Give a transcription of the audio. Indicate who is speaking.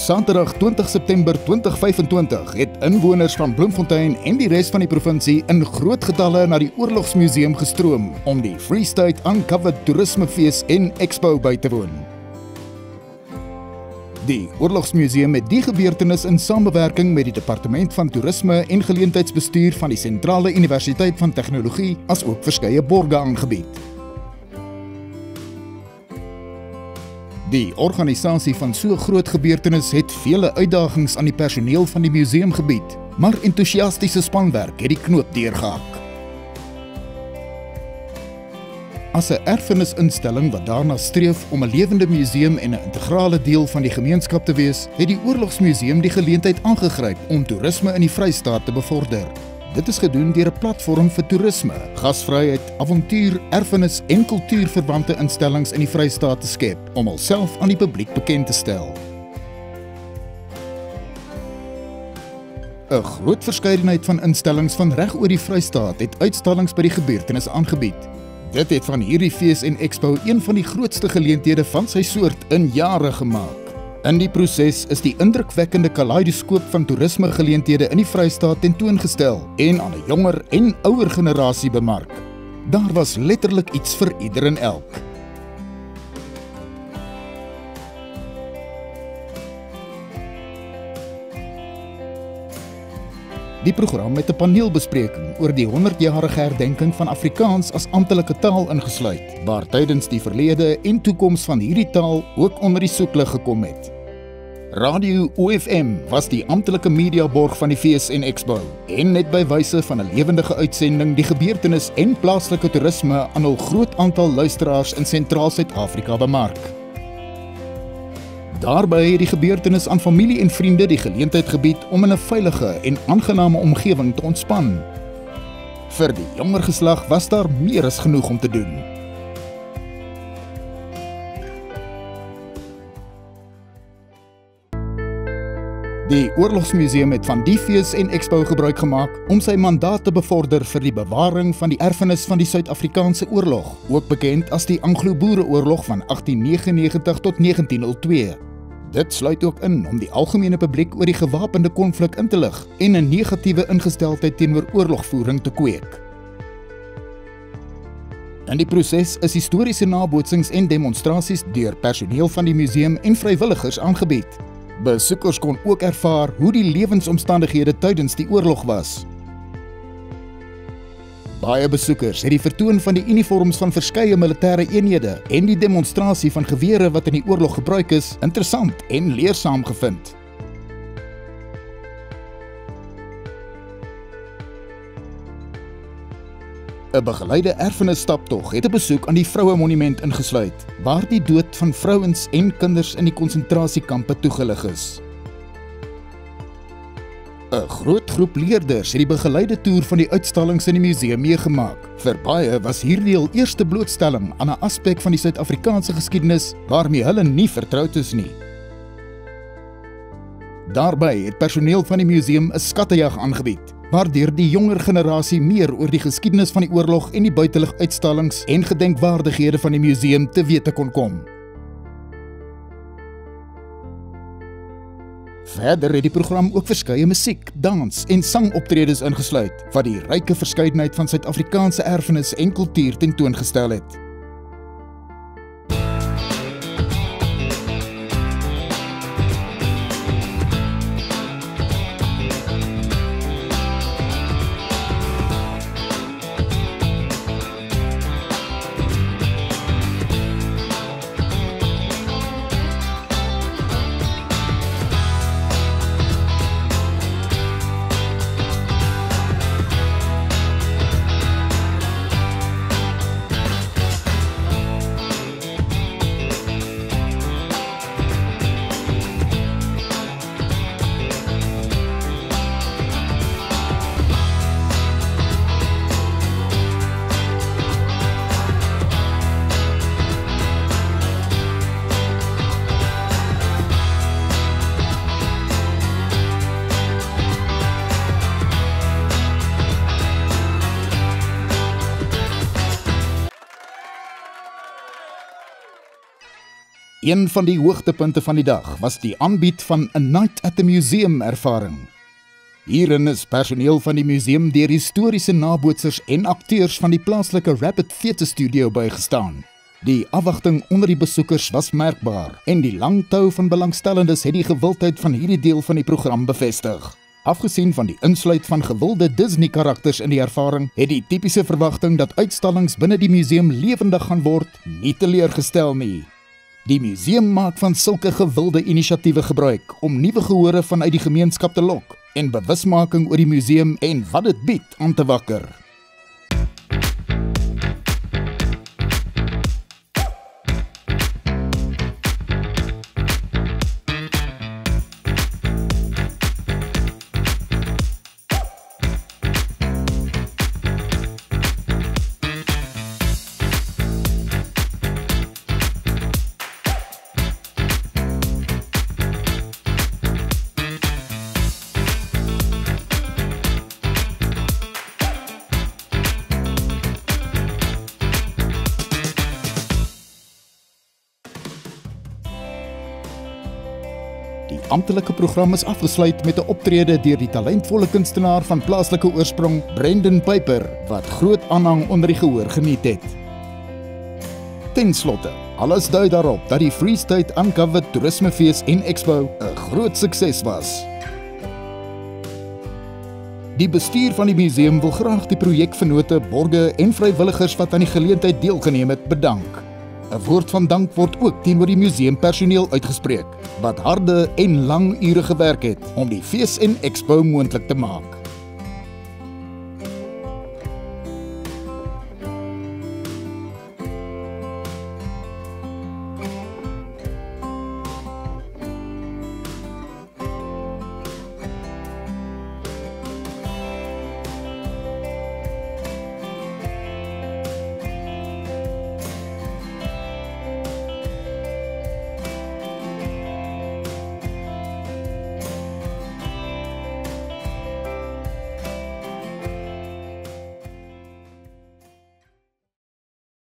Speaker 1: Saterdag 20 September 2025 het inwoners van Bloemfontein en die res van die provinsie in groot getalle na die Oorlogsmuseum gestroom om die Free State Uncovered Toerismefees en Expo by te woon. Die Oorlogsmuseum het die gebeurtenis in samewerking met die Departement van Toerisme en Geleentheidsbestuur van die Sentrale Universiteit van Tegnologie as ook verskeie borge aangebied. Die organisasie van so groot gebeurtenis het vele uitdagings aan die personeel van die museum gebied, maar entoesiastiese spanwerk het die knoop deurgehak. As 'n erfenisinstelling wat daarna streef om 'n lewende museum en 'n integrale deel van die gemeenskap te wees, het die Oorlogsmuseum die geleentheid aangegryp om toerisme in die Vrystaat te bevorder. Dit is gedoen deur 'n platform vir toerisme, gasvryheid, avontuur, erfenis en kultuurverwante instellings in die Vrystaat te skep om hulself aan die publiek bekend te stel. 'n Groot verskeidenheid van instellings van reg oor die Vrystaat het uitstallings by die gebeurtenis aangebied. Dit het van hierdie fees en expo een van die grootste geleenthede van sy soort in jare gemaak. In die proses is die indrukwekkende kaleidoskoop van toerismegeleenthede in die Vrystaat tentoongestel en aan 'n jonger en ouer generasie bemark. Daar was letterlik iets vir ieder en elk. Die program het 'n paneelbespreking oor die 100-jarige herdenking van Afrikaans as amptelike taal ingesluit, waar tydens die verlede en toekoms van hierdie taal ook onder die soeklig gekom het. Radio OFM was die amptelike mediaborg van die fees en expo en net by wyse van 'n lewendige uitsending die gebeurtenis en plaaslike toerisme aan 'n groot aantal luisteraars in Sentraal Suid-Afrika bemark. Daarby het die gebeurtenis aan familie en vriende die geleentheid gebied om in 'n veilige en aangename omgewing te ontspan. Vir die jonger geslag was daar meer as genoeg om te doen. Die Oorlogsmuseum het van die fees en expo gebruik gemaak om sy mandaat te bevorder vir die bewaring van die erfenis van die Suid-Afrikaanse oorlog, ook bekend as die Anglo-Boereoorlog van 1899 tot 1902. Dit sluit ook in om die algemene publiek oor die gewapende konflik in te lig en 'n negatiewe ingesteldheid teenoor oorlogvoering te kweek. In die proses is historiese nabootsings en demonstrasies deur personeel van die museum en vrywilligers aangebied. Besoekers kon ook ervaar hoe die lewensomstandighede tydens die oorlog was. Baie besoekers het die vertoon van die uniforms van verskeie militêre eenhede en die demonstrasie van gewere wat in die oorlog gebruik is, interessant en leersaam gevind. Een begeleide erfenisstaptog het 'n besoek aan die Vrouemonument ingesluit, waar die dood van vrouens en kinders in die konsentrasiekampe toegelig is. 'n Groot groep leerders het die begeleide toer van die uitstallings in die museum meegemaak. Vir baie was hierdie hul eerste blootstelling aan 'n aspek van die Suid-Afrikaanse geskiedenis waarmee hulle nie vertroud is nie. Daarby het personeel van die museum 'n skattejag aangebied, waardeur die jonger generasie meer oor die geskiedenis van die oorlog en die buitelug uitstallings en gedenkwaardighede van die museum te wete kon kom. Verder het die program ook verskeie musiek, dans en sangoptredes ingesluit, wat die ryke verskeidenheid van Suid-Afrikaanse erfenis en kultuur tentoongestel het. Een van die hoogtepunte van die dag was die aanbied van 'n Night at the Museum ervaring. Hierin is personeel van die museum deur historiese nabootsers en akteurs van die plaaslike Rapid Theatre Studio bygestaan. Die afwagting onder die besoekers was merkbaar en die lang tou van belangstellendes het die gewildheid van hierdie deel van die program bevestig. Afgesien van die insluit van gewilde Disney-karakters in die ervaring, het die tipiese verwagting dat uitstallings binne die museum lewendig gaan word, nie teleurgestel nie. Die museum maak van sulke gewilde inisiatiewe gebruik om nuwe gehore vanuit die gemeenskap te lok en bewusmaking oor die museum en wat dit bied aan te wakker. Die amptelike program is afgesluit met 'n optrede deur die talentvolle kunstenaar van plaaslike oorsprong, Brendan Piper, wat groot aanhang onder die gehoor geniet het. Ten slotte, alles dui daarop dat die Free State Uncovered Toerismefees en Expo 'n groot sukses was. Die bestuur van die museum wil graag die projekvennote, borge en vrywilligers wat aan die geleentheid deelgeneem het, bedank. 'n Woord van dank word ook teenoor die museumpersoneel uitgespreek, wat harde en lang ure gewerk het om die fees en expo moontlik te maak.